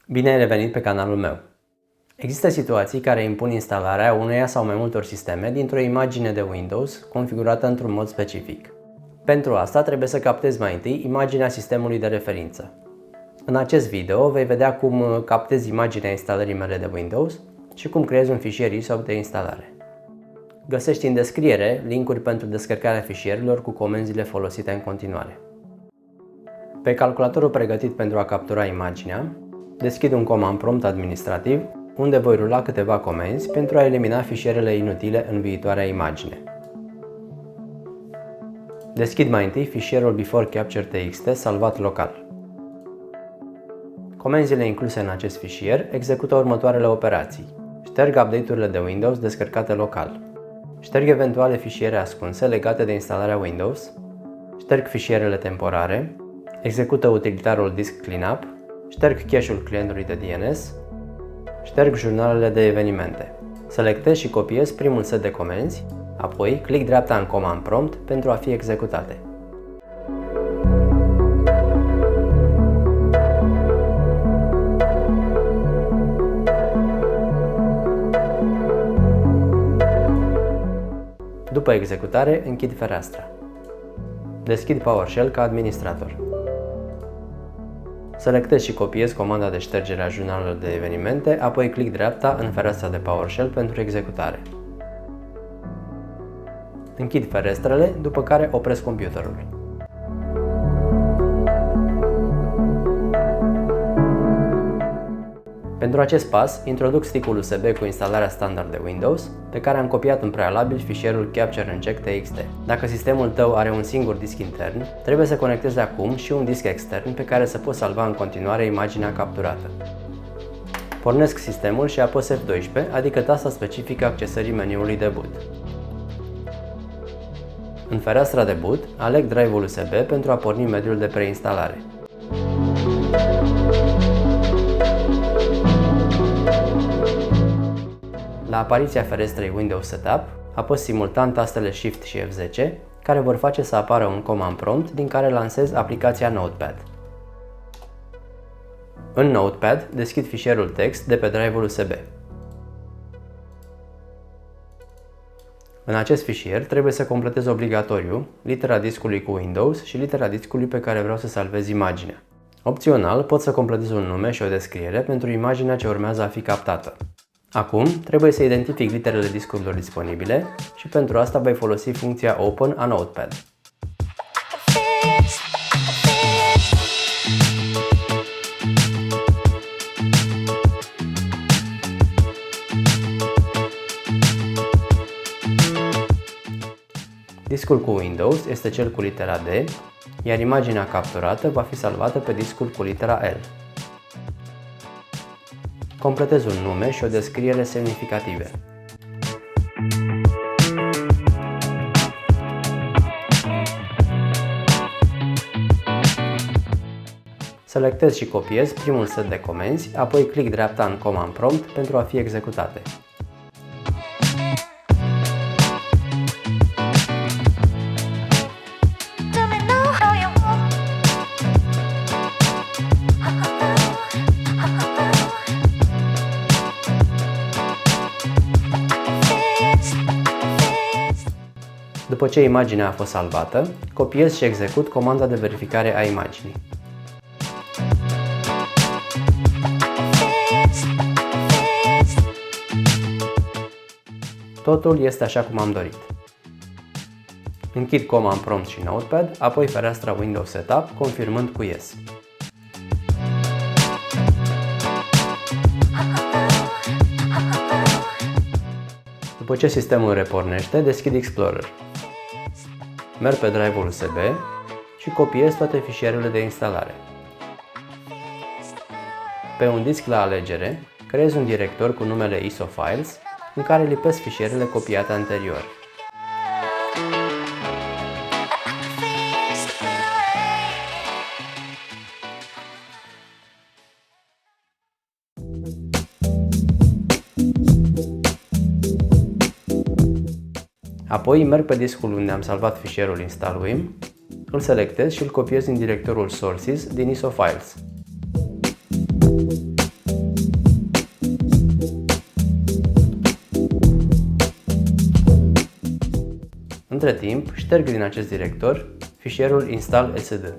Bine ai revenit pe canalul meu! Există situații care impun instalarea uneia sau mai multor sisteme dintr-o imagine de Windows configurată într-un mod specific. Pentru asta trebuie să captezi mai întâi imaginea sistemului de referință. În acest video vei vedea cum captezi imaginea instalării mele de Windows și cum creezi un fișier ISO de instalare. Găsești în descriere linkuri pentru descărcarea fișierilor cu comenzile folosite în continuare. Pe calculatorul pregătit pentru a captura imaginea, deschid un command prompt administrativ unde voi rula câteva comenzi pentru a elimina fișierele inutile în viitoarea imagine. Deschid mai întâi fișierul Before Capture TXT salvat local. Comenzile incluse în acest fișier execută următoarele operații: șterg update-urile de Windows descărcate local, șterg eventuale fișiere ascunse legate de instalarea Windows, șterg fișierele temporare, execută utilitarul Disk Cleanup, șterg cache-ul clientului de DNS, șterg jurnalele de evenimente. Selectez și copiez primul set de comenzi, apoi clic dreapta în command prompt pentru a fi executate. După executare, închid fereastra. Deschid PowerShell ca administrator. Selectez și copiez comanda de ștergere a jurnalelor de evenimente, apoi clic dreapta în fereastra de PowerShell pentru executare. Închid ferestrele, după care opresc computerul. Pentru acest pas, introduc stick-ul USB cu instalarea standard de Windows, pe care am copiat în prealabil fișierul Capture and Check TXT. Dacă sistemul tău are un singur disc intern, trebuie să conectezi acum și un disc extern pe care să poți salva în continuare imaginea capturată. Pornesc sistemul și apăs F12, adică tasta specifică accesării meniului de boot. În fereastra de boot, aleg drive-ul USB pentru a porni mediul de preinstalare. La apariția ferestrei Windows Setup, apăs simultan tastele Shift și F10, care vor face să apară un command prompt din care lansez aplicația Notepad. În Notepad, deschid fișierul text de pe drive-ul USB. În acest fișier trebuie să completez obligatoriu litera discului cu Windows și litera discului pe care vreau să salvez imaginea. Opțional, pot să completez un nume și o descriere pentru imaginea ce urmează a fi captată. Acum, trebuie să identific literele discurilor disponibile și pentru asta voi folosi funcția Open a Notepad. Discul cu Windows este cel cu litera D, iar imaginea capturată va fi salvată pe discul cu litera L. Completez un nume și o descriere semnificative. Selectez și copiez primul set de comenzi, apoi clic dreapta în command prompt pentru a fi executate. După ce imaginea a fost salvată, copiez și execut comanda de verificare a imaginii. Totul este așa cum am dorit. Închid command prompt și Notepad, apoi fereastra Windows Setup, confirmând cu Yes. După ce sistemul repornește, deschid Explorer. Merg pe drive-ul USB și copiez toate fișierele de instalare. Pe un disc la alegere, creez un director cu numele ISO Files, în care lipesc fișierele copiate anterior. Apoi merg pe discul unde am salvat fișierul install.wim, îl selectez și îl copiez în directorul Sources din ISO Files. Între timp, șterg din acest director fișierul install.lsd.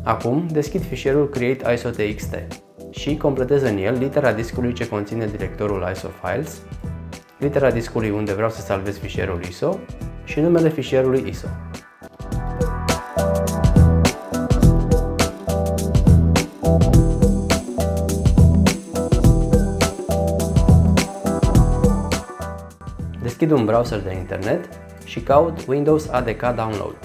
Acum deschid fișierul create.iso.txt și completez în el litera discului ce conține directorul ISO Files, litera discului unde vreau să salvez fișierul ISO și numele fișierului ISO. Deschid un browser de internet și caut Windows ADK Download.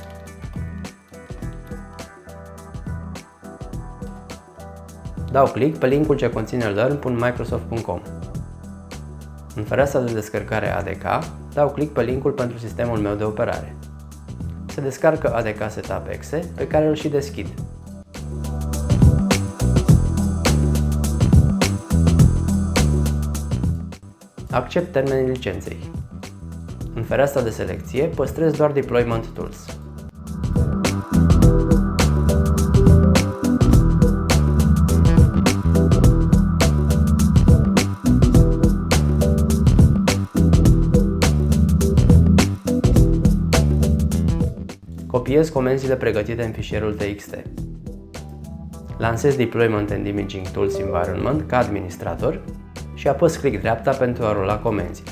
Dau click pe linkul ce conține learn.microsoft.com. În fereastra de descărcare ADK, dau click pe linkul pentru sistemul meu de operare. Se descarcă ADK Setup Exe, pe care îl și deschid. Accept termenii licenței. În fereastra de selecție, păstrez doar Deployment Tools. Copiez comenzile pregătite în fișierul TXT. Lansez Deployment and Imaging Tools Environment ca administrator și apăs click dreapta pentru a rula comenzile.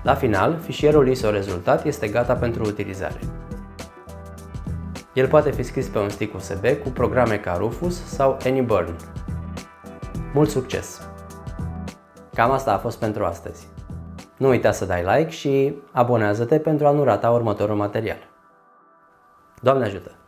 La final, fișierul ISO rezultat este gata pentru utilizare. El poate fi scris pe un stick USB cu programe ca Rufus sau AnyBurn. Mult succes! Cam asta a fost pentru astăzi. Nu uita să dai like și abonează-te pentru a nu rata următorul material. Doamne ajută!